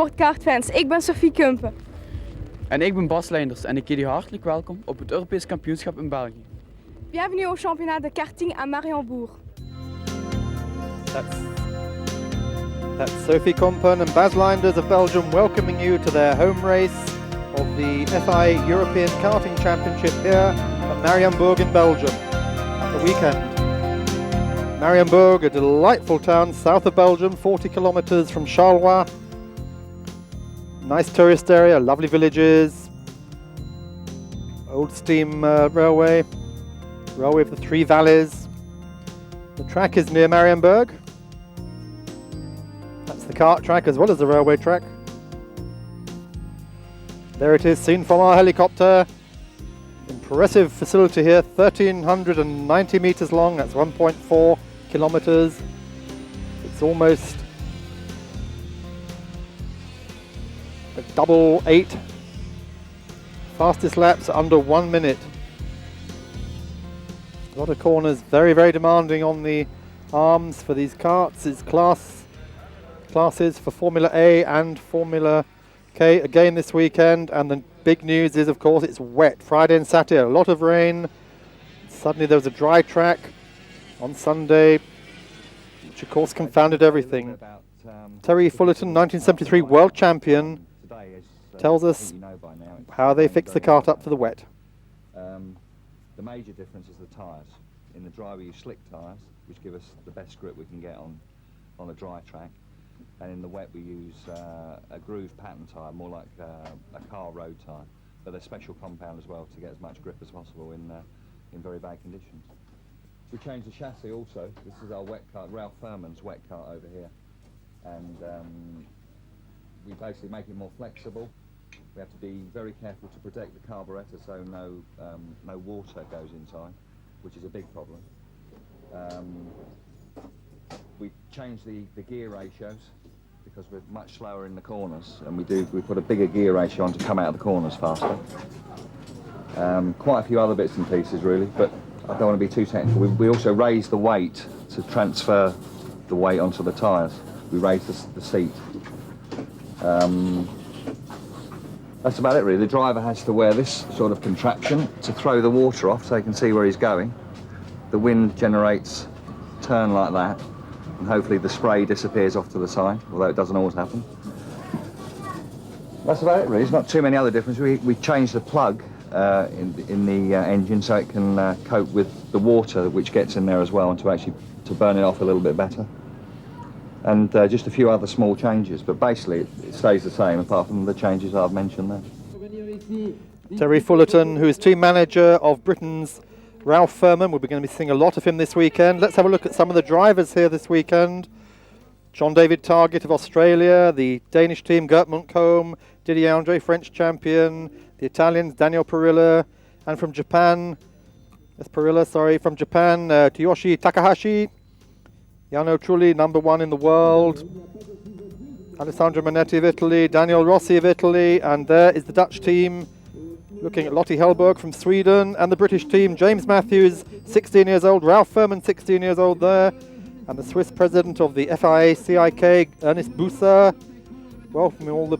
Sport Kartfans, ik ben Sophie Kumpen. En ik ben Bas Leinders en ik heet u hartelijk welkom op het Europees kampioenschap in België. Bienvenue au championnat de karting à Mariembourg. That's Sophie Kumpen and Bas Leinders of Belgium welcoming you to their home race of the FIA European Karting Championship here at Mariembourg in Belgium at the weekend. Mariembourg, a delightful town south of Belgium, 40 kilometers from Charleroi. Nice tourist area, lovely villages, old steam railway of the Three Valleys. The track is near Mariembourg. That's the kart track as well as the railway track. There it is, seen from our helicopter. Impressive facility here, 1,390 meters long, that's 1.4 kilometers. It's almost a double 8. Fastest laps under 1 minute. A lot of corners, very, very demanding on the arms for these karts. It's classes for Formula A and Formula K again this weekend, and the big news is, of course, it's wet. Friday and Saturday, a lot of rain. Suddenly there was a dry track on Sunday, which of course confounded everything. Terry Fullerton, 1973 world champion, tells us how they fix the kart up for the wet. The major difference is the tyres. In the dry we use slick tyres, which give us the best grip we can get on a dry track. And in the wet we use a groove pattern tyre, more like a car road tyre. But they're special compound as well to get as much grip as possible in very bad conditions. We changed the chassis also. This is our wet kart, Ralph Furman's wet kart over here. And we basically make it more flexible. We have to be very careful to protect the carburettor so no water goes inside, which is a big problem. We changed the gear ratios because we're much slower in the corners, and we put a bigger gear ratio on to come out of the corners faster. Quite a few other bits and pieces really, but I don't want to be too technical. We also raised the weight to transfer the weight onto the tyres. We raised the seat. That's about it really. The driver has to wear this sort of contraption to throw the water off so he can see where he's going. The wind generates turn like that, and hopefully the spray disappears off to the side, although it doesn't always happen. That's about it really. There's not too many other differences. We changed the plug in the engine so it can cope with the water which gets in there as well, and to burn it off a little bit better. And just a few other small changes, but basically it stays the same apart from the changes I've mentioned there. Terry Fullerton, who is team manager of Britain's Ralph Furman. We're going to be seeing a lot of him this weekend. Let's have a look at some of the drivers here this weekend. John David Target of Australia, the Danish team Gert Munkholm, Didier Andre, French champion, the Italians Daniel Perilla, and from Japan, from Japan, Tsuyoshi Takahashi, Yano Trulli, #1 in the world, Alessandro Manetti of Italy, Daniel Rossi of Italy, and there is the Dutch team looking at Lotte Hellberg from Sweden, and the British team, James Matthews, 16 years old, Ralph Furman, 16 years old there, and the Swiss president of the FIA CIK, Ernest Busser, welcoming all the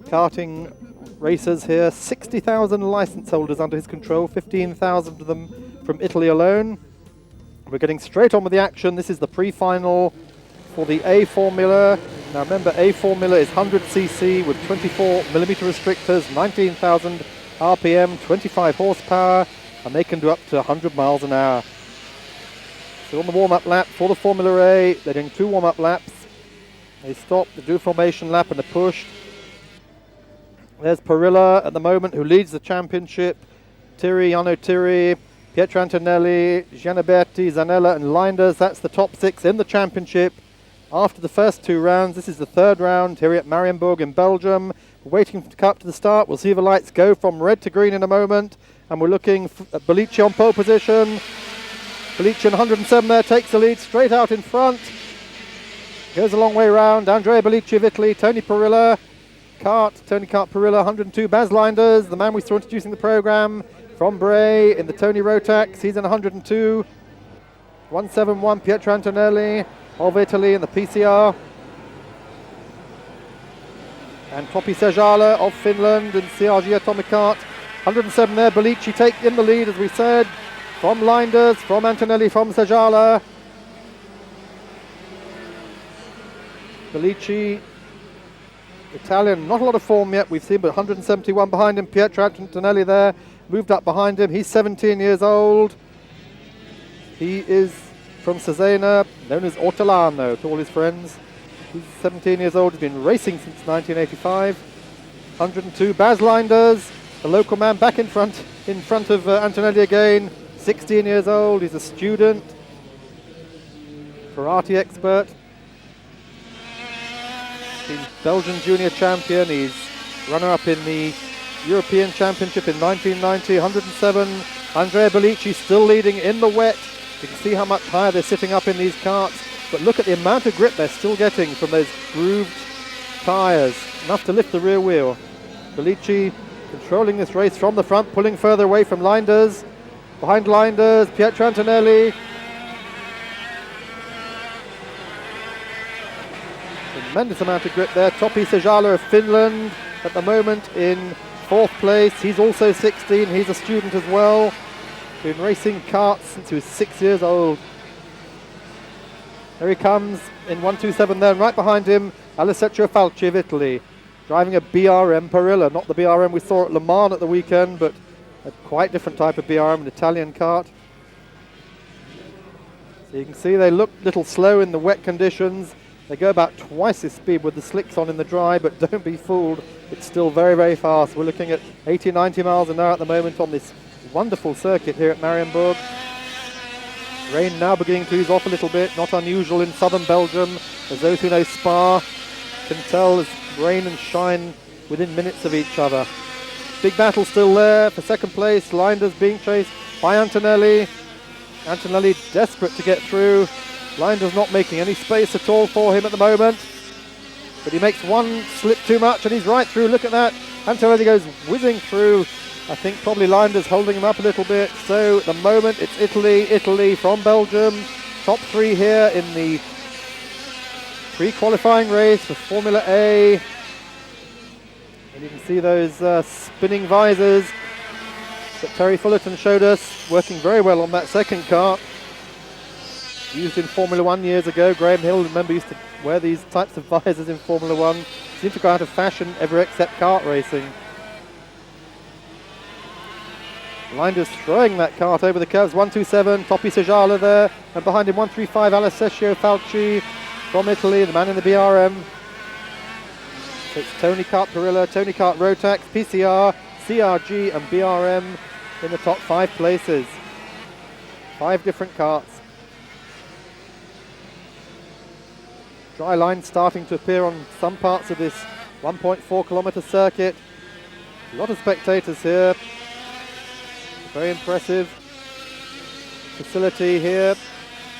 karting racers here. 60,000 license holders under his control, 15,000 of them from Italy alone. We're getting straight on with the action. This is the pre-final for the A Formula. Now remember, A Formula is 100cc with 24mm restrictors, 19,000 RPM, 25 horsepower, and they can do up to 100 miles an hour. So on the warm-up lap for the Formula A, they're doing 2 warm-up laps. They stop, they do a formation lap and a push. There's Perilla at the moment, who leads the championship. Yano Thierry, Pietro Antonelli, Gianniberti, Zanella and Leinders. That's the top 6 in the championship. After the first 2 rounds, this is the 3rd round here at Mariembourg in Belgium. We're waiting to come up to the start. We'll see the lights go from red to green in a moment. And we're looking at Bellici on pole position. Bellici in 107 there, takes the lead straight out in front. Goes a long way round. Andrea Bellici of Italy, Tony Perilla. Tony Perilla, 102. Bas Leinders, the man we saw introducing the program from Bray in the Tony Rotax. He's in 102. 171, Pietro Antonelli of Italy in the PCR. And Topi Sejala of Finland and CRG Atomic Kart. 107 there, Bellici take in the lead, as we said, from Leinders, from Antonelli, from Sejala. Bellici, Italian, not a lot of form yet, we've seen, but 171 behind him. Pietro Antonelli there, moved up behind him. He's 17 years old. He is from Cesena, known as Ortolano to all his friends. He's 17 years old, he's been racing since 1985. 102, Bas Leinders, the local man, back in front of Antonelli again. 16 years old, he's a student, karate expert. He's Belgian junior champion, he's runner-up in the European Championship in 1990, 107. Andrea Bellici still leading in the wet. You can see how much higher they're sitting up in these karts, but look at the amount of grip they're still getting from those grooved tyres, enough to lift the rear wheel. Bellici controlling this race from the front, pulling further away from Leinders. Behind Leinders, Pietro Antonelli. Tremendous amount of grip there. Topi Sejala of Finland at the moment in 4th place. He's also 16, he's a student as well. Been racing karts since he was 6 years old. Here he comes in 127 there, and right behind him, Alessandro Falci of Italy, driving a BRM Parilla, not the BRM we saw at Le Mans at the weekend, but a quite different type of BRM, an Italian kart. So you can see they look a little slow in the wet conditions. They go about twice this speed with the slicks on in the dry, but don't be fooled, it's still very, very fast. We're looking at 80, 90 miles an hour at the moment on this wonderful circuit here at Mariembourg. Rain now beginning to ease off a little bit, not unusual in southern Belgium, as those who know Spa can tell, as rain and shine within minutes of each other. Big battle still there for second place. Leinders being chased by Antonelli. Antonelli desperate to get through. Leinders not making any space at all for him at the moment, but he makes one slip too much and he's right through. Look at that, Antonelli goes whizzing through. I think probably Leinders holding him up a little bit. So at the moment it's Italy from Belgium, top 3 here in the pre-qualifying race for Formula A. And you can see those spinning visors that Terry Fullerton showed us, working very well on that second car. Used in Formula 1 years ago. Graham Hill, remember, used to wear these types of visors in Formula 1. Seem to go out of fashion ever except kart racing. Leinders throwing that kart over the curves. 127, Topi Sejala there, and behind him 135, Alessandro Falci from Italy, the man in the BRM. So it's Tony Kart Parilla, Tony Kart Rotax, PCR, CRG and BRM in the top 5 places. 5 different karts. Dry line starting to appear on some parts of this 1.4 kilometre circuit. A lot of spectators here. Very impressive facility here,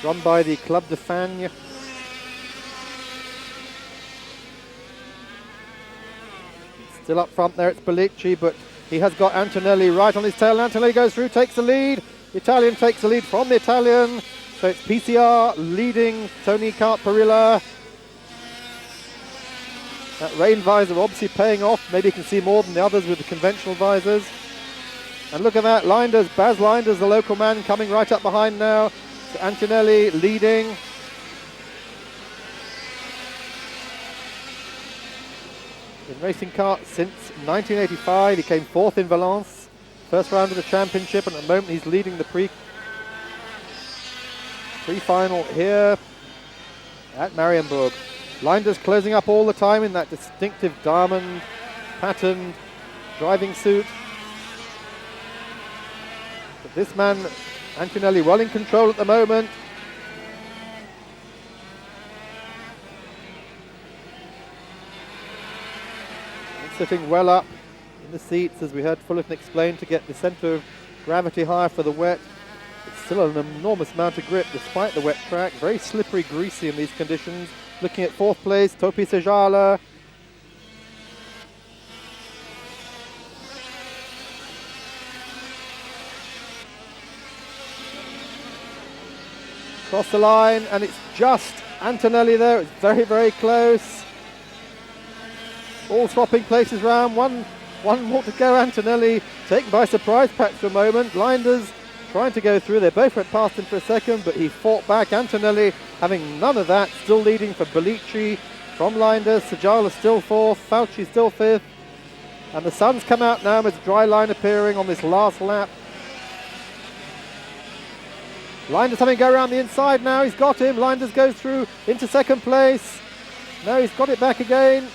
run by the Club de Fagne. Still up front there, it's Bellici, but he has got Antonelli right on his tail. Antonelli goes through, takes the lead. The Italian takes the lead from the Italian. So it's PCR leading Tony Kart Parilla. That rain visor obviously paying off. Maybe you can see more than the others with the conventional visors. And look at that, Leinders, Bas Leinders, the local man, coming right up behind now. So Antonelli leading. In racing kart since 1985, he came 4th in Valence, first round of the championship, and at the moment he's leading the pre-final here at Mariembourg. Leinders closing up all the time in that distinctive diamond patterned driving suit. But this man, Antonelli, well in control at the moment. And sitting well up in the seats, as we heard Fullerton explain, to get the centre of gravity higher for the wet. It's still an enormous amount of grip despite the wet track. Very slippery, greasy in these conditions. Looking at 4th place, Topi Sejala. Cross the line, and it's just Antonelli there. It's very, very close. all swapping places round. One more to go. Antonelli taken by surprise perhaps for a moment. Linders trying to go through. They both went past him for a second, but he fought back. Antonelli having none of that, still leading for Bellici from Linders. Sajala still fourth, Falchi still fifth. And the sun's come out now with dry line appearing on this last lap. Linders having to go around the inside now. He's got him. Linders goes through into second place. No, he's got it back again.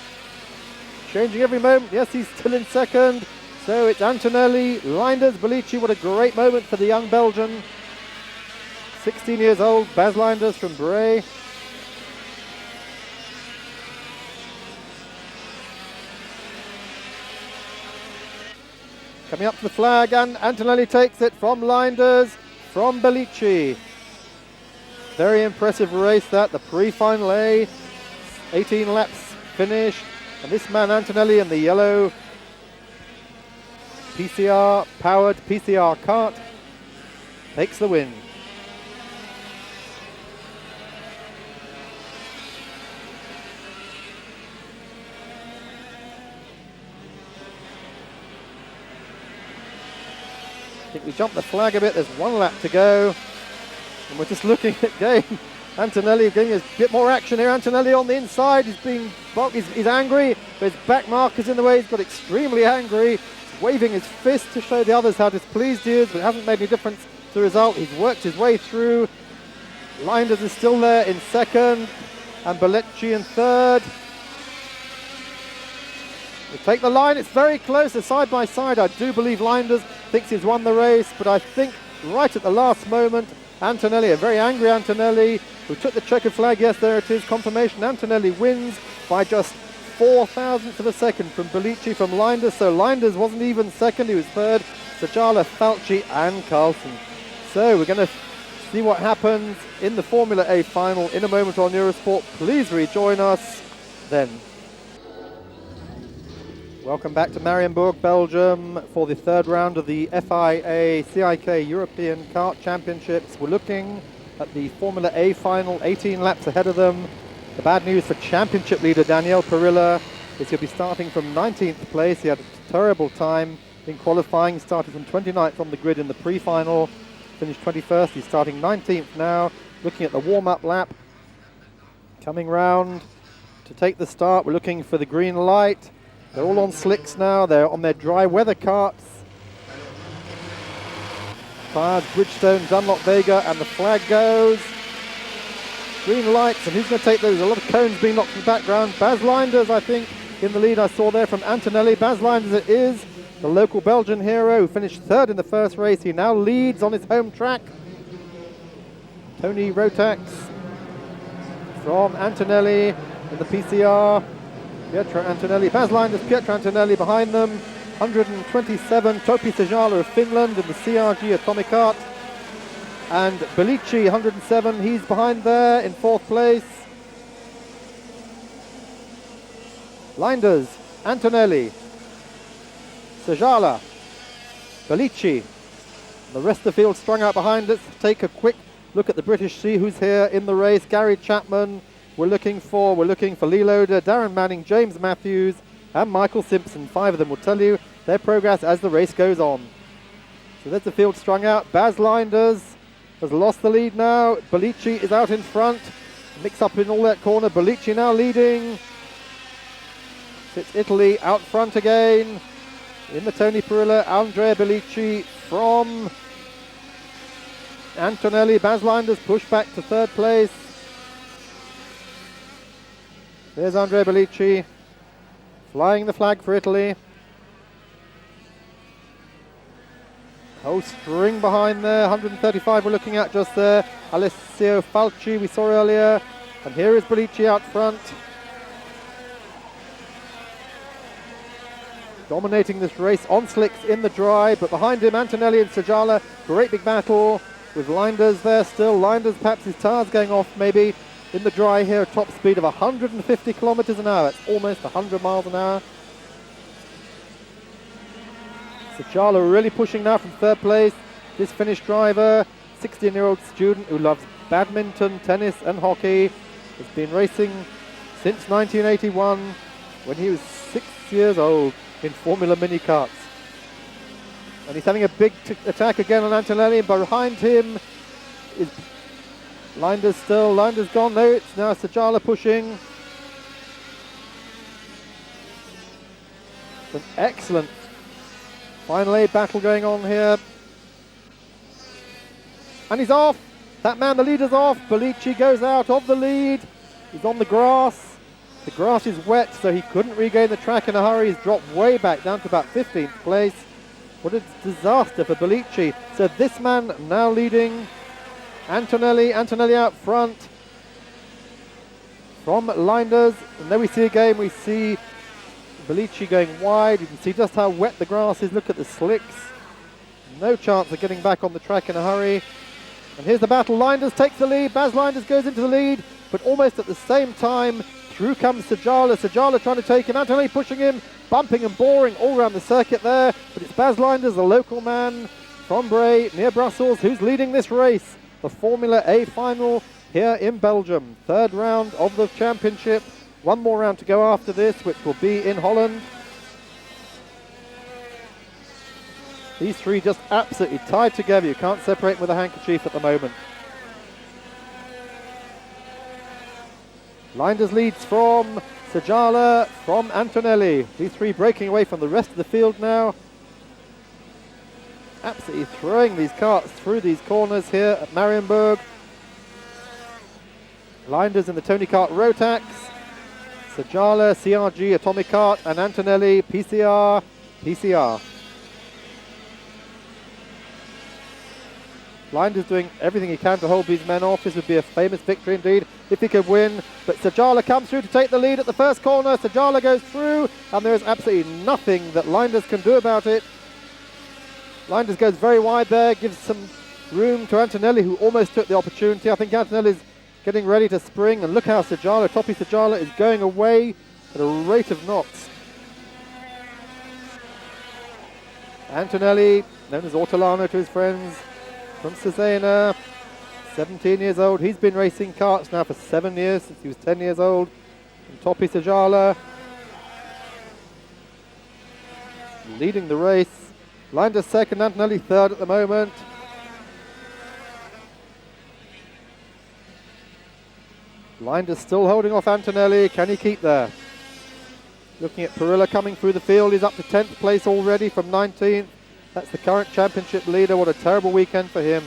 Changing every moment. Yes, he's still in second. So it's Antonelli, Linders, Bellici. What a great moment for the young Belgian. 16 years old, Bas Linders from Bray. Coming up to the flag, and Antonelli takes it from Linders, from Bellici. Very impressive race that, the pre-final A. 18 laps finished. And this man, Antonelli, in the yellow powered PCR kart, takes the win. I think we jumped the flag a bit. There's one lap to go. And we're just looking at game. Antonelli getting a bit more action here. Antonelli on the inside. He's being blocked. He's angry, but his back marker's in the way. He's got extremely angry. He's waving his fist to show the others how displeased he is, but it hasn't made any difference to the result. He's worked his way through. Linders is still there in second, and Bellici in third. They take the line. It's very close. They're side by side. I do believe Linders thinks he's won the race, but I think right at the last moment, Antonelli, a very angry Antonelli, who took the checkered flag. Yes, there it is, confirmation. Antonelli wins by just 0.004 of a second from Bellici from Linders. So Linders wasn't even second, he was third. Sajala, Falchi and Carlson. So we're going to see what happens in the Formula A final in a moment on Eurosport. Please rejoin us then. Welcome back to Mariembourg, Belgium, for the third round of the FIA CIK European Kart Championships. We're looking at the Formula A final, 18 laps ahead of them. The bad news for championship leader Daniel Perilla is he'll be starting from 19th place. He had a terrible time in qualifying, started from 29th on the grid in the pre-final, finished 21st. He's starting 19th now, looking at the warm-up lap. Coming round to take the start, we're looking for the green light. They're all on slicks now, they're on their dry weather karts. Tyres, Bridgestone, Dunlop Vega, and the flag goes. Green lights, and who's going to take those? A lot of cones being knocked in the background. Bas Linders, I think, in the lead I saw there from Antonelli. Bas Linders it is, the local Belgian hero who finished third in the first race. He now leads on his home track. Tony Rotax from Antonelli in the PCR. Pietro Antonelli, Bas Linders, Pietro Antonelli behind them. 127, Topi Sajala of Finland in the CRG Atomic Kart. And Bellici, 107, he's behind there in fourth place. Linders, Antonelli, Sajala, Bellici. The rest of the field strung out behind. Let's take a quick look at the British, see who's here in the race. Gary Chapman, we're looking for Lee Loader, Darren Manning, James Matthews, and Michael Simpson. 5 of them will tell you their progress as the race goes on. So there's the field strung out. Bas Linders has lost the lead now. Bellici is out in front. Mix up in all that corner. Bellici now leading. It's Italy out front again. In the Tony Perilla, Andrea Bellici from Antonelli. Bas Linders pushed back to third place. There's Andrea Bellici flying the flag for Italy. Whole string behind there, 135 we're looking at just there. Alessio Falchi we saw earlier. And here is Bellici out front. Dominating this race on slicks in the dry, but behind him Antonelli and Sajala. Great big battle with Linders there still. Linders, perhaps his tyres going off maybe in the dry here, a top speed of 150 kilometers an hour. It's almost 100 miles an hour. Sajala really pushing now from third place. This Finnish driver, 16-year-old student who loves badminton, tennis and hockey. Has been racing since 1981. when he was 6 years old in Formula Mini Karts. And he's having a big attack again on Antonelli. Behind him is Linders still. Linders gone. No, it's now Sajala pushing. It's an excellent final A battle going on here. And he's off. That man, the leader's off. Bellici goes out of the lead. He's on the grass. The grass is wet, so he couldn't regain the track in a hurry. He's dropped way back down to about 15th place. What a disaster for Bellici. So this man now leading. Antonelli out front from Linders. And then we see again, we see Bellici going wide. You can see just how wet the grass is. Look at the slicks. No chance of getting back on the track in a hurry. And here's the battle. Linders takes the lead. Baz Linders goes into the lead, but almost at the same time, through comes Sajala. Sajala trying to take him. Antonelli pushing him, bumping and boring all around the circuit there. But it's Baz Linders, the local man from Bray, near Brussels, who's leading this race. The Formula A final here in Belgium. Third round of the championship. One more round to go after this, which will be in Holland. These three just absolutely tied together. You can't separate them with a handkerchief at the moment. Linders leads from Sajala, from Antonelli. These three breaking away from the rest of the field now. Absolutely throwing these karts through these corners here at Mariembourg. Linders in the Tony Kart Rotax. Sajala, CRG, Atomic Kart, and Antonelli, PCR. Linders doing everything he can to hold these men off. This would be a famous victory indeed if he could win. But Sajala comes through to take the lead at the first corner. Sajala goes through, and there is absolutely nothing that Linders can do about it. Linders goes very wide there, gives some room to Antonelli, who almost took the opportunity. I think Antonelli's getting ready to spring, and look how Sajala, Toppy Sajala, is going away at a rate of knots. Antonelli, known as Ortolano to his friends, from Cesena, 17 years old. He's been racing karts now for 7 years, since he was 10 years old. And Toppy Sajala leading the race. Linders second, Antonelli third at the moment. Linders still holding off Antonelli. Can he keep there? Looking at Perilla coming through the field. He's up to 10th place already from 19th. That's the current championship leader. What a terrible weekend for him.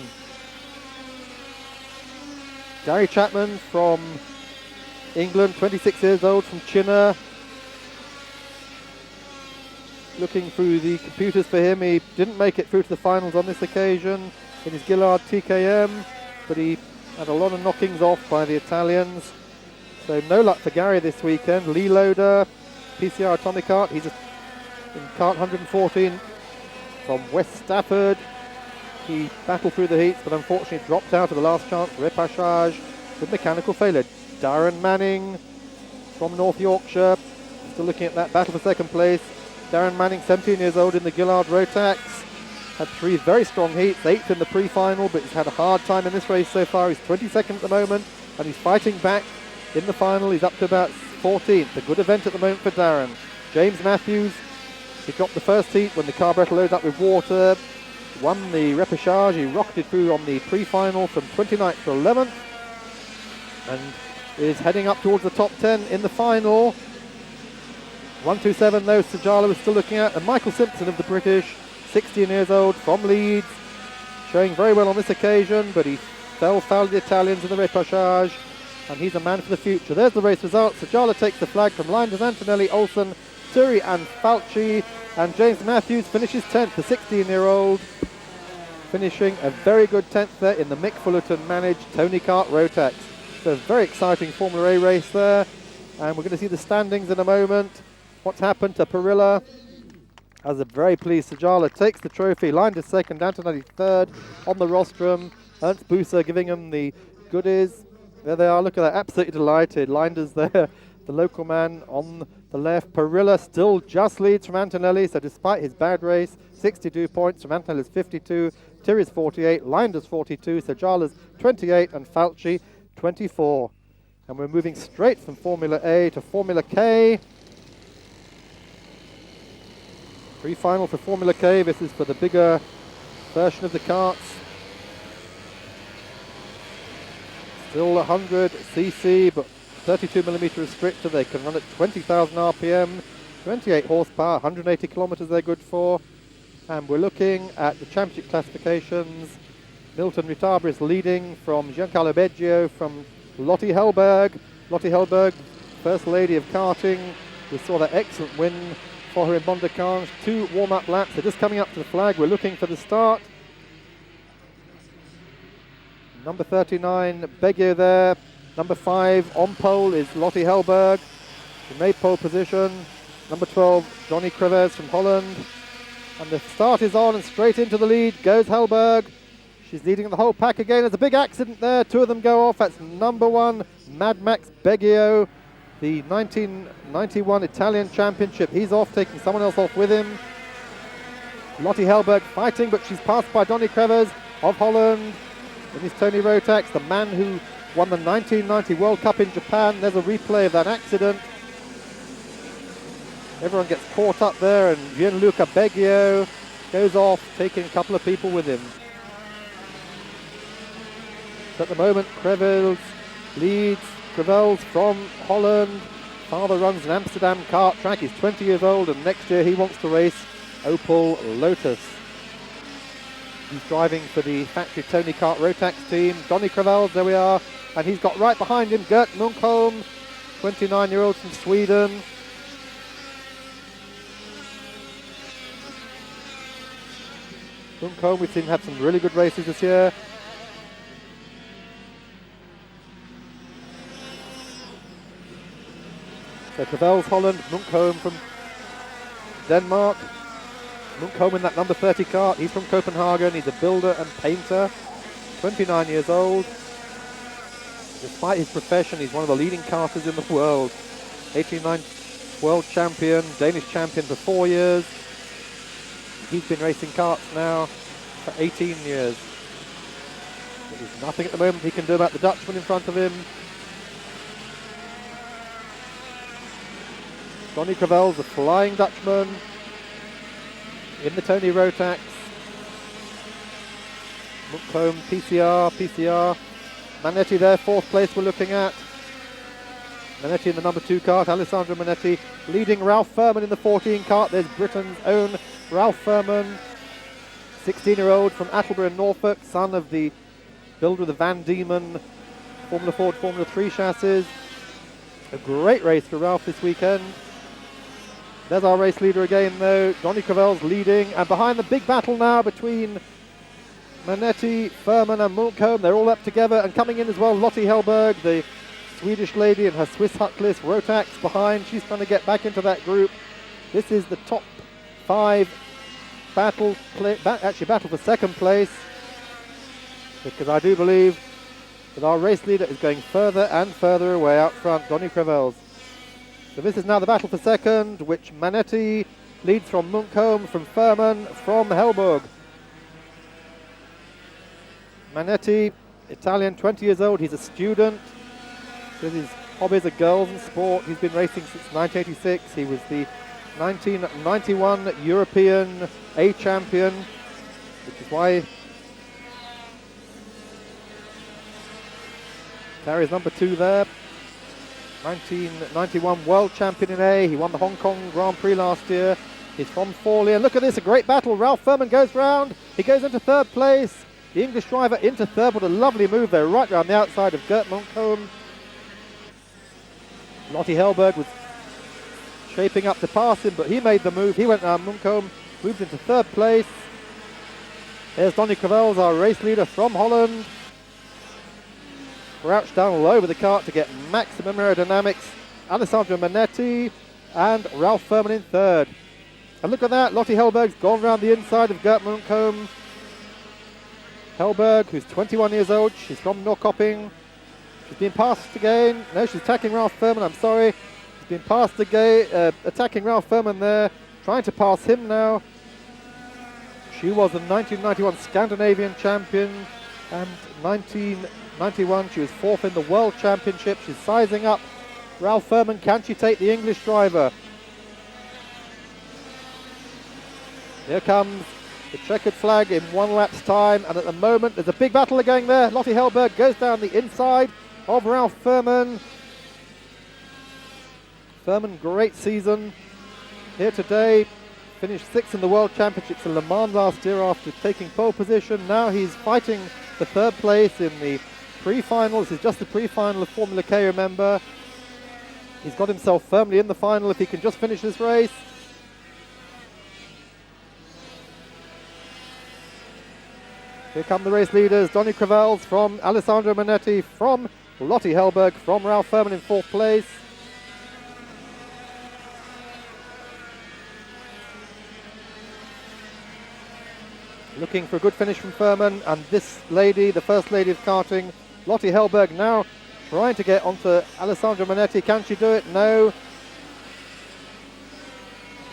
Gary Chapman from England, 26 years old, from Chinna. Looking through the computers for him. He didn't make it through to the finals on this occasion in his Gillard TKM, but he had a lot of knockings off by the Italians. So no luck for Gary this weekend. Lee Loader, PCR Atomic Kart. He's in kart 114 from West Stafford. He battled through the heats, but unfortunately dropped out of the last chance repassage with mechanical failure. Darren Manning from North Yorkshire, still looking at that battle for second place. Darren Manning, 17 years old, in the Gillard Rotax. Had 3 very strong heats, 8th in the pre-final, but he's had a hard time in this race so far. He's 22nd at the moment, and he's fighting back in the final. He's up to about 14th. A good event at the moment for Darren. James Matthews, he got the first heat when the carburetor loaded up with water. Won the repechage. He rocketed through on the pre-final from 29th to 11th. And is heading up towards the top 10 in the final. 127 though, Sajala was still looking at. And Michael Simpson of the British, 16 years old, from Leeds. Showing very well on this occasion, but he fell foul of the Italians in the repechage. And he's a man for the future. There's the race results. Sajala takes the flag from Linders, Antonelli, Olsen, Turi and Falchi. And James Matthews finishes 10th, the 16-year-old. Finishing a very good 10th there in the Mick Fullerton managed Tony Kart Rotax. So a very exciting Formula A race there. And we're going to see the standings in a moment. What's happened to Perilla? As a very pleased Sajala takes the trophy. Linders second, Antonelli third on the rostrum. Ernst Buser giving him the goodies. There they are, look at that, absolutely delighted. Linders there, the local man on the left. Perilla still just leads from Antonelli, so despite his bad race, 62 points from Antonelli's 52, Thierry's 48, Linders 42, Sajala's 28, and Falchi 24. And we're moving straight from Formula A to Formula K. Pre-final for Formula K. This is for the bigger version of the karts. Still 100 cc, but 32mm restrictor. They can run at 20,000 RPM, 28 horsepower, 180 kilometers they're good for. And we're looking at the championship classifications. Milton Ritabra is leading from Giancarlo Beggio from Lotte Hellberg. Lotte Hellberg, First Lady of Karting. We saw that excellent win for her in Mondecarge. 2 warm-up laps. They're just coming up to the flag. We're looking for the start. Number 39, Beggio there. Number 5, on pole is Lotte Hellberg. She made pole position. Number 12, Johnny Creves from Holland. And the start is on and straight into the lead goes Hellberg. She's leading the whole pack again. There's a big accident there. 2 of them go off. That's number 1, Mad Max Beggio, the 1991 Italian Championship. He's off, taking someone else off with him. Lotte Hellberg fighting, but she's passed by Johnny Creves of Holland. Then is Tony Rotax, the man who won the 1990 World Cup in Japan. There's a replay of that accident. Everyone gets caught up there, and Gianluca Beggio goes off, taking a couple of people with him. At the moment, Creves leads. Creves from Holland. Father runs an Amsterdam kart track. He's 20 years old, and next year he wants to race Opel Lotus. He's driving for the factory Tony Kart Rotax team. Johnny Creves, there we are. And he's got right behind him Gert Munkholm, 29-year-old from Sweden. Munkholm, we've seen him have some really good races this year. So Creves, Holland, Munkholm from Denmark. Munkholm in that number 30 kart. He's from Copenhagen. He's a builder and painter. 29 years old. Despite his profession, he's one of the leading karters in the world. 89 world champion, Danish champion for 4 years. He's been racing karts now for 18 years. But there's nothing at the moment he can do about the Dutchman in front of him. Johnny Creves, the Flying Dutchman, in the Tony Rotax. Munkholm, PCR. Manetti there, 4th place we're looking at. Manetti in the number 2 kart, Alessandro Manetti leading Ralph Furman in the 14 kart. There's Britain's own Ralph Furman, 16-year-old from Attleborough in Norfolk, son of the builder of the Van Diemen Formula Ford Formula 3 chassis. A great race for Ralph this weekend. There's our race leader again though, Johnny Creves leading, and behind the big battle now between Manetti, Furman and Munkholm. They're all up together, and coming in as well, Lotte Hellberg, the Swedish lady, and her Swiss Huckless Rotax behind. She's trying to get back into that group. This is the top 5 battle for 2nd place, because I do believe that our race leader is going further and further away out front, Johnny Creves. So this is now the battle for 2nd, which Manetti leads from Munkholm, from Furman, from Hellberg. Manetti, Italian, 20 years old. He's a student. His hobbies are girls and sport. He's been racing since 1986. He was the 1991 European A champion, which is why carries number 2 there. 1991 world champion in A. He won the Hong Kong Grand Prix last year. He's from Forley, and look at this, a great battle. Ralph Furman goes round. He goes into 3rd place. The English driver into 3rd. What a lovely move there, right round the outside of Gert Munkholm. Lotte Hellberg was shaping up to pass him, but he made the move. He went round Munkholm, moved into 3rd place. There's Johnny Creves, our race leader from Holland. Crouched down all over the kart to get maximum aerodynamics. Alessandro Manetti and Ralph Furman in 3rd. And look at that, Lotte Hellberg's gone round the inside of Gert Munkholm. Hellberg, who's 21 years old, she's from Norrköping. She's been passed again. No, she's attacking Ralph Furman, I'm sorry. She's been passed again, attacking Ralph Furman there, trying to pass him now. She was the 1991 Scandinavian champion, and 1991 she was 4th in the World Championship. She's sizing up Ralph Furman. Can she take the English driver? Here comes the checkered flag in 1 lap's time, and at the moment there's a big battle going there. Lotte Hellberg goes down the inside of Ralph Furman. Furman, great season here today. Finished 6th in the World Championships in Le Mans last year after taking pole position. Now he's fighting for 3rd place in the pre-final. This is just the pre-final of Formula K, remember. He's got himself firmly in the final if he can just finish this race. Here come the race leaders, Donny Crevels from Alessandro Manetti, from Lotte Hellberg, from Ralph Furman in 4th place. Looking for a good finish from Furman, and this lady, the first lady of karting, Lotte Hellberg, now trying to get onto Alessandro Manetti. Can she do it? No.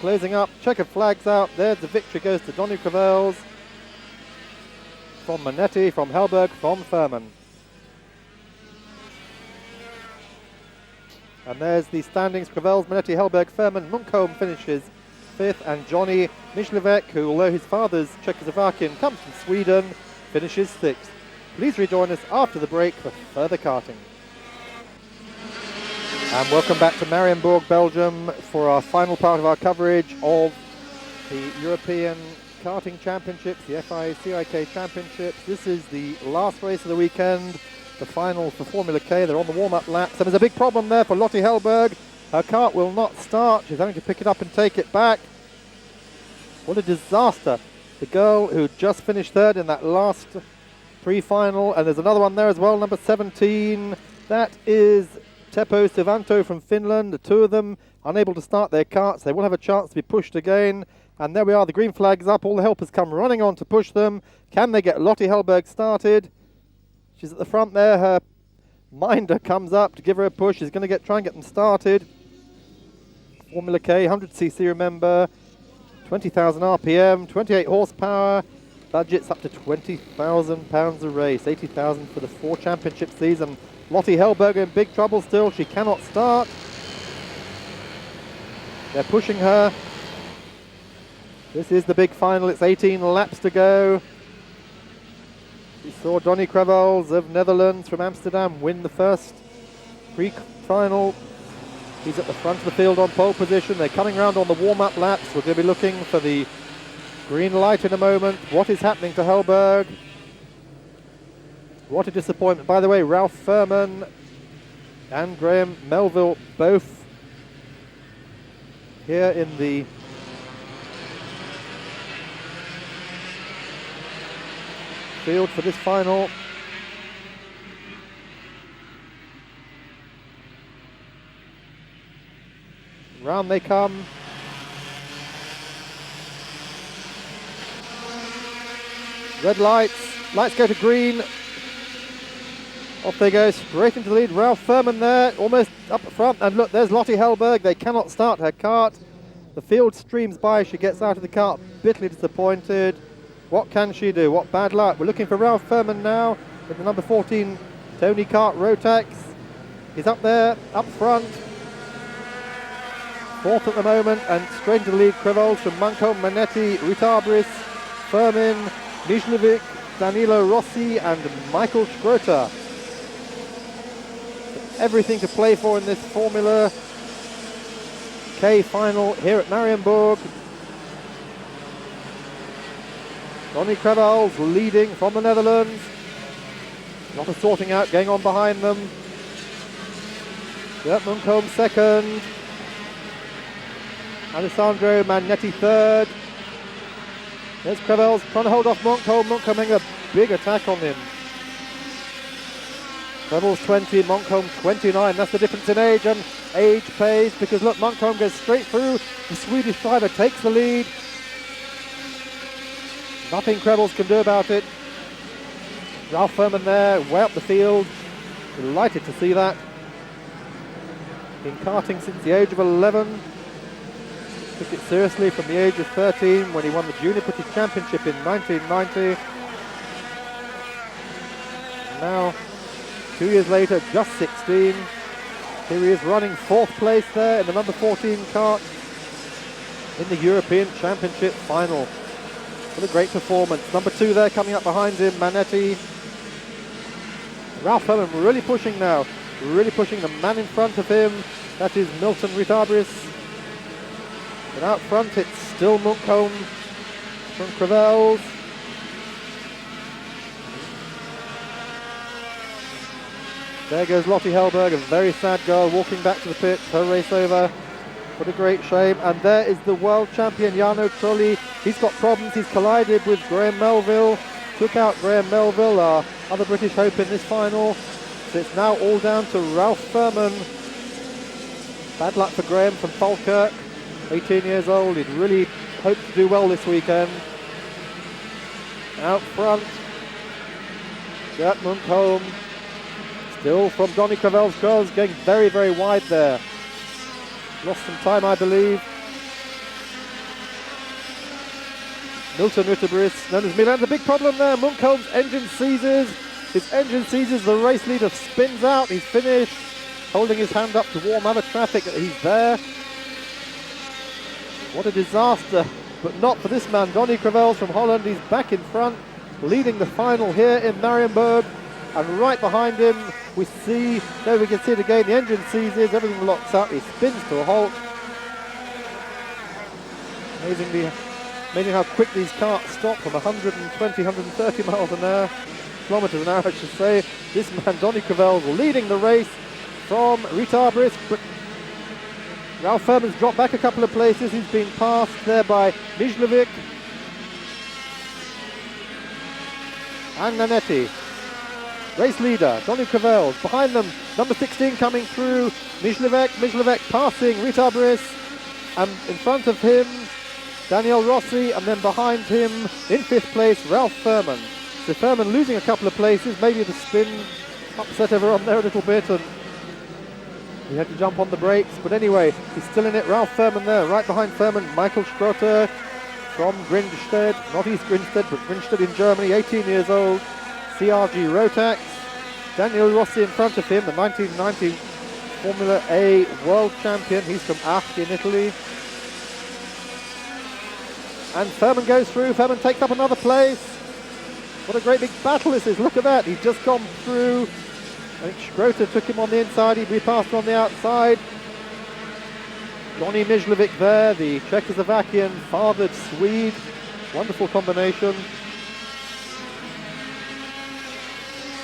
Closing up, checkered flags out. There's the victory, goes to Donny Crevels. From Manetti, from Hellberg, from Furman. And there's the standings. Crevels, Manetti, Hellberg, Furman. Munkholm finishes 5th, and Johnny Mislevek, who, although his father's Czechoslovakian, comes from Sweden, finishes 6th. Please rejoin us after the break for further karting. And welcome back to Mariembourg, Belgium, for our final part of our coverage of the European Karting Championships, the FIA Championships. This is the last race of the weekend, the final for Formula K. They're on the warm-up laps, and there's a big problem there for Lotte Hellberg. Her kart will not start. She's having to pick it up and take it back. What a disaster. The girl who just finished 3rd in that last pre-final, and there's another one there as well, number 17. That is Teppo Sivanto from Finland. The two of them unable to start their karts. They will have a chance to be pushed again. And there we are, the green flag's up. All the helpers come running on to push them. Can they get Lotte Hellberg started? She's at the front there. Her minder comes up to give her a push. She's going to try and get them started. Formula K, 100cc, remember. 20,000 RPM, 28 horsepower. Budget's up to £20,000 a race. 80,000 for the 4 championship season. Lotte Hellberg in big trouble still. She cannot start. They're pushing her. This is the big final. It's 18 laps to go. We saw Donny Crevels of Netherlands from Amsterdam win the first pre-final. He's at the front of the field on pole position. They're coming around on the warm-up laps. We're going to be looking for the green light in a moment. What is happening to Hellberg? What a disappointment. By the way, Ralph Furman and Graham Melville both here in the field for this final. Round they come. Red lights. Lights go to green. Off they go, straight into the lead. Ralph Furman there, almost up front. And look, there's Lotte Hellberg. They cannot start her kart. The field streams by. She gets out of the kart, bitterly disappointed. What can she do? What bad luck. We're looking for Ralph Furman now with the number 14 Tony Kart Rotax. He's up there, up front. 4th at the moment, and straight into the lead. Crevels from Munkholm, Manetti, Rutabris, Furman, Mislevik, Danilo Rossi, and Michael Schroeter. Everything to play for in this Formula K final here at Mariembourg. Donny Crevels leading from the Netherlands. Not a sorting out going on behind them. Gert Munkholm 2nd. Alessandro Manetti 3rd. There's Crevels trying to hold off Munkholm. Munkholm making a big attack on him. Crevels 20, Munkholm 29. That's the difference in age, and age pays, because look, Munkholm goes straight through. The Swedish driver takes the lead. Nothing Crevels can do about it. Ralph Furman there, way up the field. Delighted to see that. Been karting since the age of 11. Took it seriously from the age of 13 when he won the Junior British Championship in 1990. Now, 2 years later, just 16. Here he is running 4th place there in the number 14 kart in the European Championship final. What a great performance. Number 2 there coming up behind him, Manetti. Ralph Furman really pushing now. Really pushing the man in front of him. That is Milton Ritabris. But out front it's still Munkholm from Crevels. There goes Lottie Hellberg, a very sad girl, walking back to the pits, her race over. What a great shame. And there is the world champion, Jarno Trulli. He's got problems, he's collided with Graham Melville. Took out Graham Melville, our other British hope in this final. So it's now all down to Ralph Furman. Bad luck for Graham from Falkirk, 18 years old. He'd really hoped to do well this weekend. Out front, Gert Munkholm. Still from Donny Crevel's girls, going very, very wide there. Lost some time, I believe. Milton Ritabris, known as Milan. The big problem there, Munkholm's engine seizes. His engine seizes, the race leader spins out. He's finished, holding his hand up to warm other traffic that he's there. What a disaster, but not for this man, Donny Crevels from Holland. He's back in front, leading the final here in Mariembourg. And right behind him, we see, there we can see it again, the engine seizes, everything locks up, he spins to a halt. Amazing how quick these carts stop from 120, 130 miles an hour, kilometers an hour I should say. This man, Donny Crevels, leading the race from Ritabris, but Ralph Furman's dropped back a couple of places. He's been passed there by Mijlovic and Nanetti. Race leader, Donny Crevels. Behind them, number 16 coming through, Mijlovic passing Ritabris, and in front of him, Daniel Rossi, and then behind him, in 5th place, Ralph Furman. So Furman losing a couple of places, maybe the spin upset everyone there a little bit, and he had to jump on the brakes, but anyway, he's still in it. Ralph Furman there, right behind Furman, Michael Schrotter from Grinstedt, not East Grinstedt, but Grinstedt in Germany, 18 years old. CRG Rotax, Daniel Rossi in front of him, the 1990 Formula A world champion. He's from Asti in Italy. And Furman goes through, Furman takes up another place. What a great big battle this is, look at that, he's just gone through. I think Schroter took him on the inside, he passed on the outside. Johnny Mijlovic there, the Czechoslovakian fathered Swede. Wonderful combination.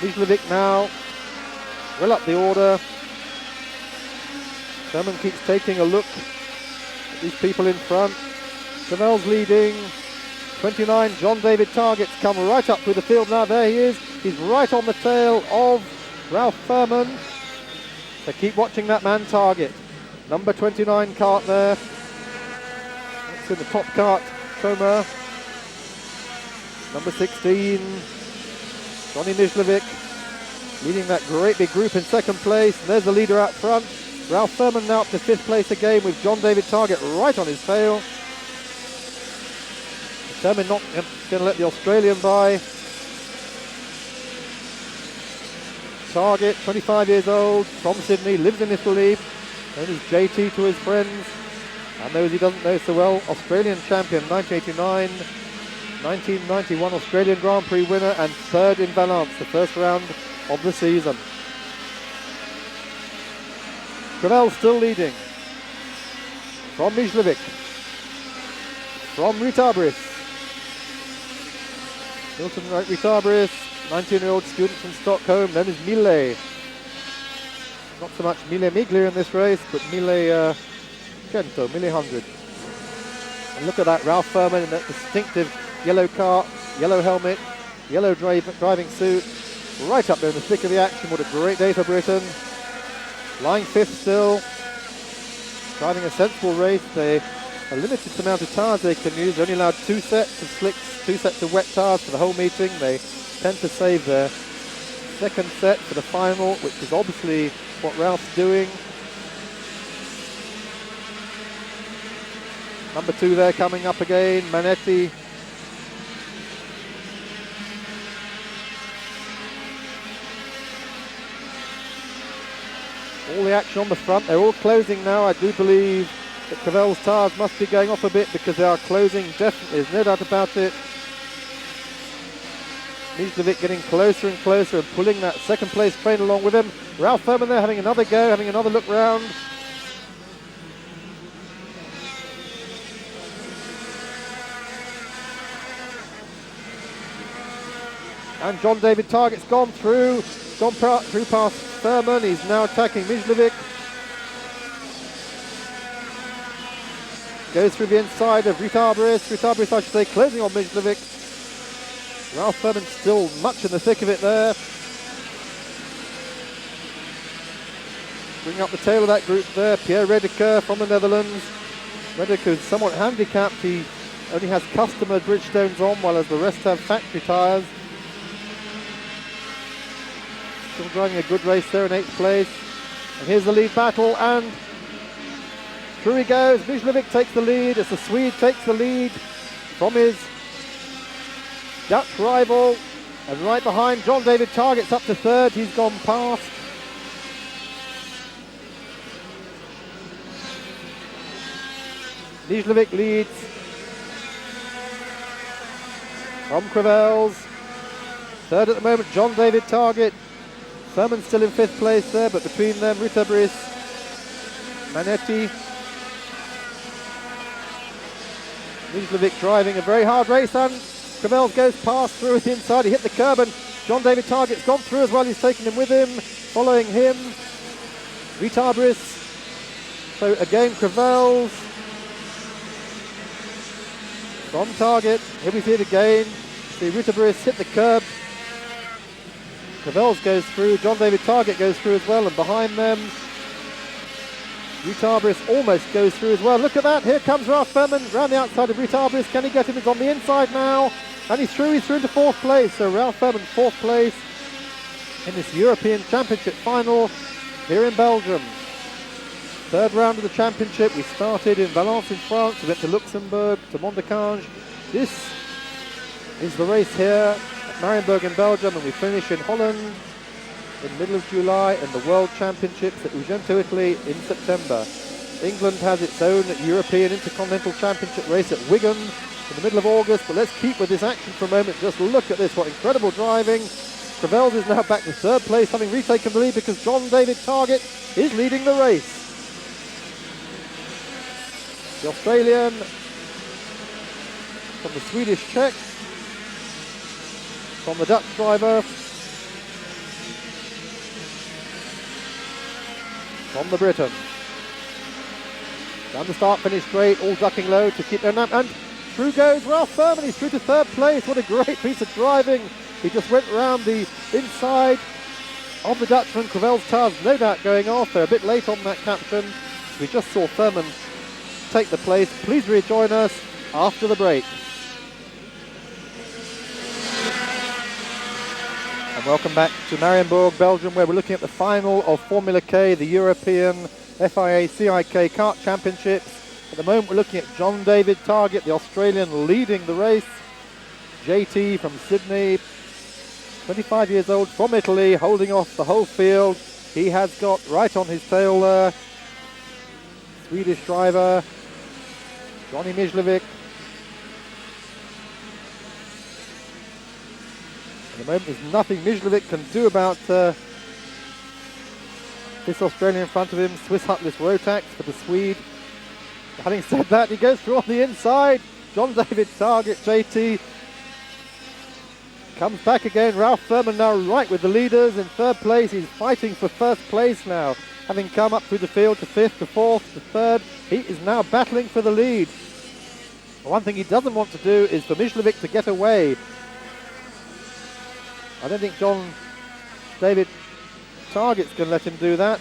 Mijlovic now, well up the order. Furman keeps taking a look at these people in front. Crevels leading. 29, John David Targett's come right up through the field now. There he is. He's right on the tail of Ralph Furman. So keep watching that man Targett. Number 29 cart there. That's in the top cart, Comer. Number 16. Johnny Mijlovic leading that great big group in 2nd place. And there's the leader out front. Ralph Furman now up to 5th place again with John David Targett right on his tail. Determined not going to let the Australian by. Targett, 25 years old, from Sydney, lives in Italy. Known as JT to his friends. And those he doesn't know so well, Australian champion 1989. 1991 Australian Grand Prix winner and 3rd in Valence, the first round of the season. Crevels still leading. From Mijlovic. From Ritabris. Milton Ritabris, 19-year-old student from Stockholm, known as Mille. Not so much Mille Miglia in this race, but Mille Cento, Mille 100. And look at that, Ralph Furman in that distinctive yellow car, yellow helmet, yellow driving suit, right up there in the thick of the action. What a great day for Britain. Lying 5th still, driving a sensible race. They a limited amount of tyres they can use. They're only allowed 2 sets of slicks, 2 sets of wet tyres for the whole meeting. They tend to save their 2nd set for the final, which is obviously what Ralph's doing. Number 2 there coming up again, Manetti. All the action on the front, they're all closing now. I do believe that Crevels' tyres must be going off a bit because they are closing, definitely, there's no doubt about it. Mijlovic getting closer and closer and pulling that second place train along with him. Ralph Furman there having another go, having another look round. And John David Targett's gone through past Furman. He's now attacking Mijlovic. Goes through the inside of Rutabris. Rutabris, I should say, closing on Mijlovic. Ralph Furman still much in the thick of it there. Bring up the tail of that group there. Pierre Redeker from the Netherlands. Redeker is somewhat handicapped. He only has customer Bridgestones on, while as the rest have factory tyres. Still driving a good race there in 8th place. And here's the lead battle, and through he goes. Mijlovic takes the lead as the Swede takes the lead from his Dutch rival. And right behind, John David Targett's up to 3rd. He's gone past. Mijlovic leads from Crevels. 3rd at the moment, John David Targett. Furman still in 5th place there, but between them, Rutabris, Manetti. Mijlovic driving a very hard race, and Crevels goes past through the inside. He hit the curb, and John David Targett's gone through as well. He's taken him with him, following him. Rutabris. So again, Crevels from Targett. Here we see it again. See Rutabris hit the curb. Crevels goes through, John David Targett goes through as well, and behind them, Rutabris almost goes through as well. Look at that, here comes Ralph Furman round the outside of Rutabris. Can he get him? He's on the inside now, and he's through into 4th place. So Ralph Furman 4th place in this European Championship final here in Belgium. 3rd round of the championship. We started in Valence in France, we went to Luxembourg, to Mondecange. This is the race here. Mariembourg in Belgium, and we finish in Holland in the middle of July in the World Championships at Ugento, Italy in September. England has its own European Intercontinental Championship race at Wigan in the middle of August, but let's keep with this action for a moment. Just look at this, what incredible driving. Crevels is now back to 3rd place, having retaken the lead because John David Targett is leading the race. The Australian from the Swedish Czech, from the Dutch driver, from the Briton. Down the start, finish straight, all ducking low to keep their nap, and through goes Ralph Furman. He's through to 3rd place. What a great piece of driving. He just went round the inside of the Dutchman. Crevels' tyres no doubt going off. They're a bit late on that caption. We just saw Furman take the place. Please rejoin us after the break. And welcome back to Mariembourg, Belgium, where we're looking at the final of Formula K, the European FIA CIK Kart Championships. At the moment, we're looking at John David Targett, the Australian, leading the race. JT from Sydney, 25 years old, from Italy, holding off the whole field. He has got right on his tail there. Swedish driver, Johnny Mijlovic. At the moment, there's nothing Mijlovic can do about this Australian in front of him. Swiss Hutless Rotax for the Swede. Having said that, he goes through on the inside. John David Targett, JT, comes back again. Ralph Furman now right with the leaders in 3rd place. He's fighting for 1st place now. Having come up through the field to 5th, to 4th, to 3rd, he is now battling for the lead. One thing he doesn't want to do is for Mijlovic to get away. I don't think John David Targett's going to let him do that.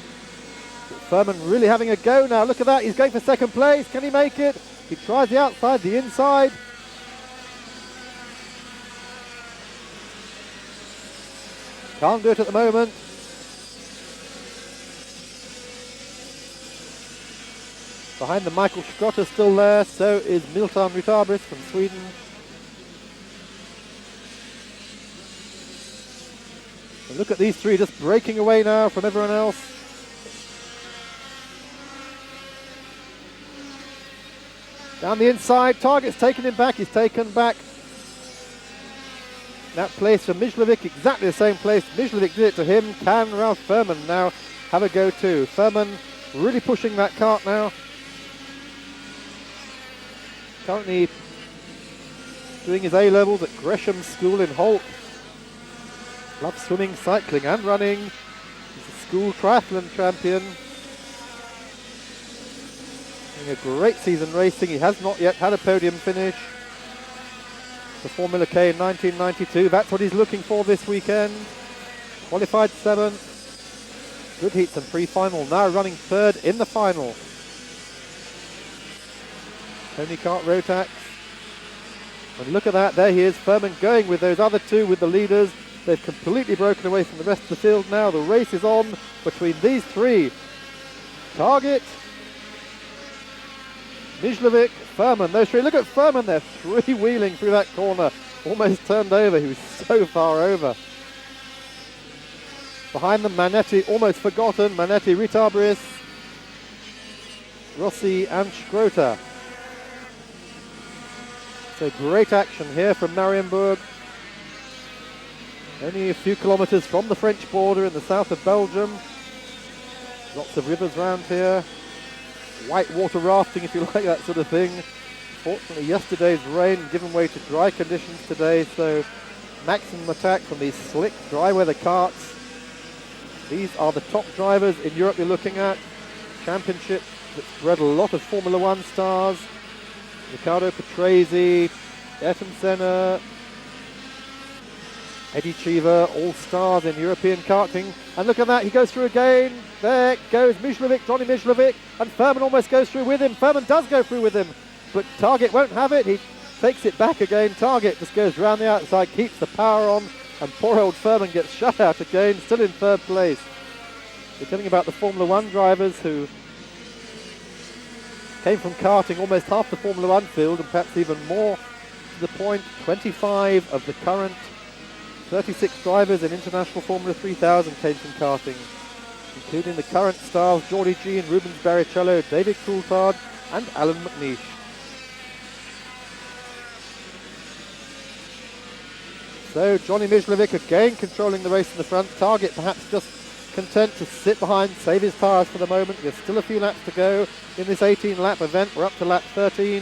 But Furman really having a go now. Look at that, he's going for 2nd place. Can he make it? He tries the outside, the inside. Can't do it at the moment. Behind the Michael Schrotter still there, so is Milton Rutabris from Sweden. And look at these three just breaking away now from everyone else. Down the inside, Targett's taken him back, he's taken back That place for Mijlovic, exactly the same place. Mijlovic did it to him. Can Ralph Furman now have a go too? Furman really pushing that kart now. Currently doing his A-levels at Gresham School in Holt. Loves swimming, cycling and running. He's a school triathlon champion. Having a great season racing. He has not yet had a podium finish. The Formula K in 1992, that's what he's looking for this weekend. Qualified 7th. Good heats and pre-final, now running 3rd in the final. Tony Kart Rotax. And look at that, there he is, Furman going with those other two, with the leaders. They've completely broken away from the rest of the field now. The race is on between these three. Target, Mijlovic, Furman, those three. Look at Furman there, three-wheeling through that corner. Almost turned over, he was so far over. Behind them, Manetti, almost forgotten. Manetti, Ritabris, Rossi and Schroeter. So great action here from Mariembourg. Only a few kilometres from the French border in the south of Belgium. Lots of rivers around here. Whitewater rafting, if you like that sort of thing. Fortunately, yesterday's rain given way to dry conditions today, so maximum attack from these slick, dry weather karts. These are the top drivers in Europe you're looking at. Championship that's bred a lot of Formula One stars. Riccardo Patrese, Ayrton Senna, Eddie Cheever, all stars in European karting. And look at that, he goes through again. There goes Mijlovic, Johnny Mijlovic, and Furman almost goes through with him. Furman does go through with him, but Target won't have it. He takes it back again. Target just goes round the outside, keeps the power on, and poor old Furman gets shut out again, still in 3rd place. We're telling about the Formula One drivers who came from karting, almost half the Formula One field, and perhaps even more to the point, 25 of the current 36 drivers in International Formula 3000 came from karting, including the current stars Geordie G and Rubens Barrichello, David Coulthard and Alan McNeish. So Johnny Mijlovic again controlling the race in the front. Target perhaps just content to sit behind, save his tyres for the moment. There's still a few laps to go in this 18-lap event. We're up to lap 13.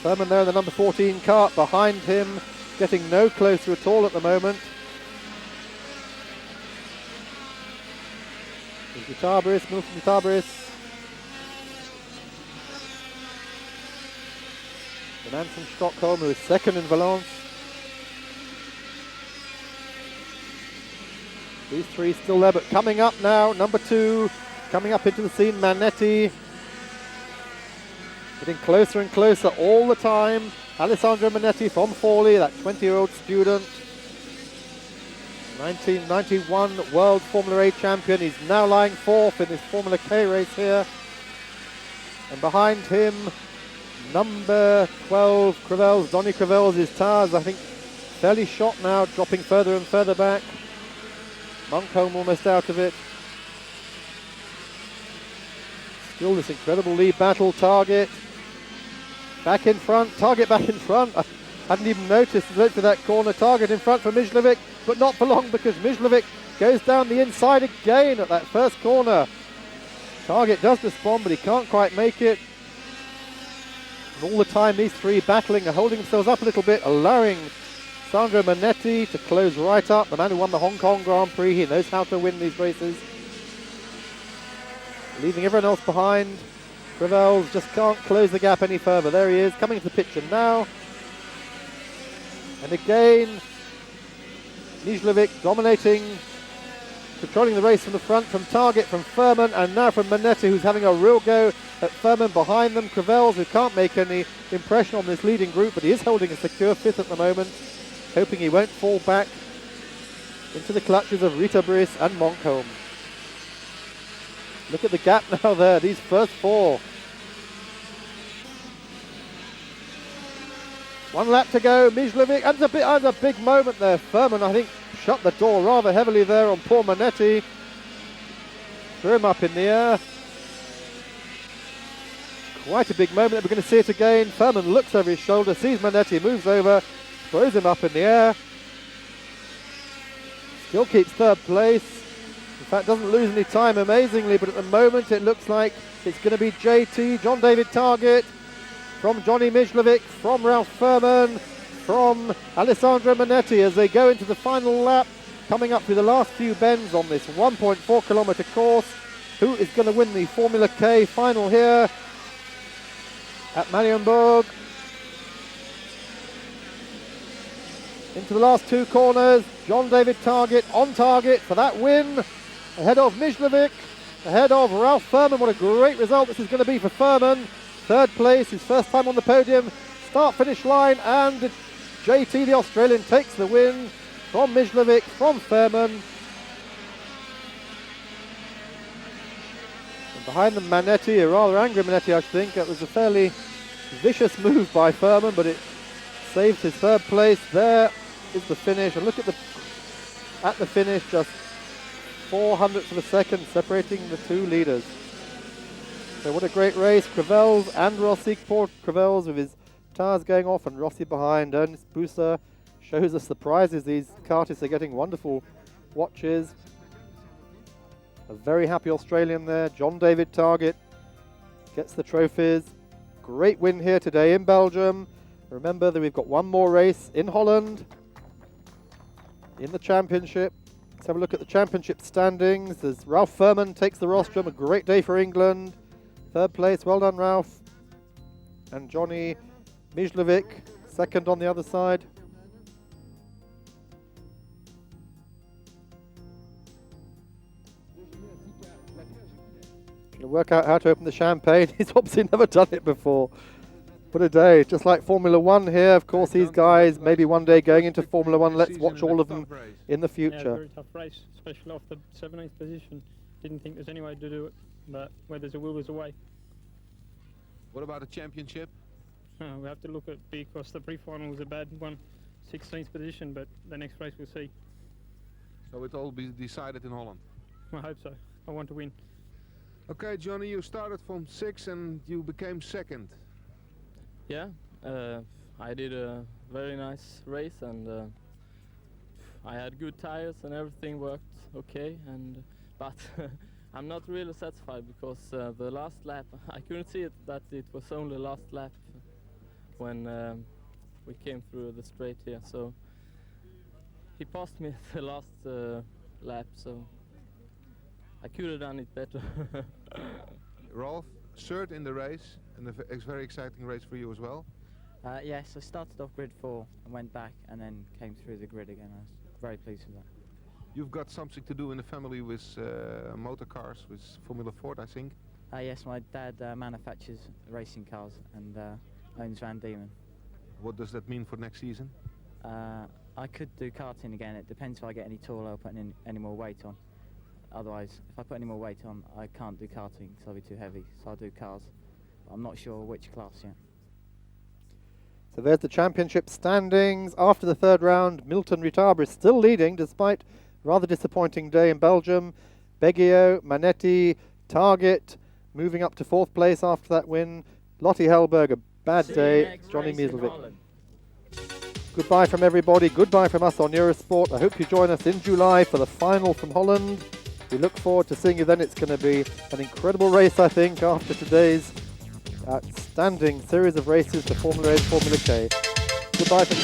Furman there in the number 14 kart, behind him, getting no closer at all at the moment. There's Guitabris, Milton Guitabris. The man from Stockholm who is 2nd in Valence. These three still there, but coming up now, number 2, coming up into the scene, Manetti. Getting closer and closer all the time. Alessandro Manetti from Forlì, that 20-year-old student. 1991 World Formula A champion. He's now lying 4th in this Formula K race here. And behind him, number 12, Crevels. Donny Crevels, his tyres, I think, fairly shot now, dropping further and further back. Monkholm almost out of it. Still this incredible lead battle. Target back in front. Target back in front. I hadn't even noticed the length of that corner. Target in front for Mijlovic, but not for long because Mijlovic goes down the inside again at that first corner. Target does respond, but he can't quite make it. And all the time these three battling are holding themselves up a little bit, allowing Sandro Manetti to close right up. The man who won the Hong Kong Grand Prix, he knows how to win these races. Leaving everyone else behind. Crevels just can't close the gap any further. There he is, coming to the picture now. And again, Mijlovic dominating, controlling the race from the front, from Target, from Furman, and now from Manetti, who's having a real go at Furman behind them. Crevels, who can't make any impression on this leading group, but he is holding a secure 5th at the moment, hoping he won't fall back into the clutches of Rita Brice and Monkholm. Look at the gap now there, these first 4. 1 lap to go, Mijlovic, and a big moment there. Furman, I think, shut the door rather heavily there on poor Manetti. Threw him up in the air. Quite a big moment. We're going to see it again. Furman looks over his shoulder, sees Manetti, moves over, throws him up in the air. Still keeps third place. In fact, doesn't lose any time amazingly, but at the moment it looks like it's going to be JT, John David Target, from Johnny Mijlovic, from Ralph Furman, from Alessandro Manetti as they go into the final lap, coming up through the last few bends on this 1.4 kilometre course. Who is going to win the Formula K final here at Mariembourg? Into the last two corners, John David Target on target for that win, ahead of Mijlovic, ahead of Ralph Furman. What a great result this is going to be for Furman. Third place, his first time on the podium, start-finish line, and JT, the Australian, takes the win from Mijlovic, from Furman. And behind them, Manetti, a rather angry Manetti, I think. It was a fairly vicious move by Furman, but it saved his third place. There is the finish, and look at the finish, just 400ths of a second separating the two leaders. So what a great race. Crevels and Rossi. Poor Crevels with his tyres going off, and Rossi behind. Ernest Buser shows us the prizes. These kartists are getting wonderful watches. A very happy Australian there. John David Target gets the trophies. Great win here today in Belgium. Remember that we've got one more race in Holland in the championship. Let's have a look at the championship standings as Ralph Furman takes the rostrum. A great day for England. Third place, well done Ralph. And Johnny Mijlovic, second on the other side. Trying to work out how to open the champagne. He's obviously never done it before. What a day, just like Formula One here. Of course, these guys, maybe one day going into Formula One. Let's watch all of them in the future. Yeah, very tough race, especially off the 7th position. Didn't think there's any way to do it, but where there's a will, there's a way. What about the championship? We have to look at, because the pre-final was a bad one, 16th position, but the next race we'll see. So it all be decided in Holland. I hope so. I want to win. Okay, Johnny, you started from 6th and you became 2nd. Yeah, I did a very nice race, and I had good tires and everything worked okay, but I'm not really satisfied because the last lap, I couldn't see that it was only last lap when we came through the straight here, so he passed me at the last lap, so I could have done it better. Rolf, 3rd in the race, and a very exciting race for you as well. Yes, I started off grid 4 and went back and then came through the grid again. I was very pleased with that. You've got something to do in the family with motor cars, with Formula Ford, I think. Yes, my dad manufactures racing cars and owns Van Diemen. What does that mean for next season? I could do karting again. It depends if I get any taller or putting in any more weight on. Otherwise, if I put any more weight on, I can't do karting because I'll be too heavy. So I'll do cars. But I'm not sure which class yet. So there's the championship standings. After the third round, Milton Ritabra is still leading despite a rather disappointing day in Belgium. Beggio, Manetti, Target moving up to 4th place after that win. Lottie Hellberg, a bad day. Johnny Mijlovic. Goodbye from everybody. Goodbye from us on Eurosport. I hope you join us in July for the final from Holland. We look forward to seeing you then. It's going to be an incredible race, I think, after today's outstanding series of races, the Formula A and Formula K. Goodbye from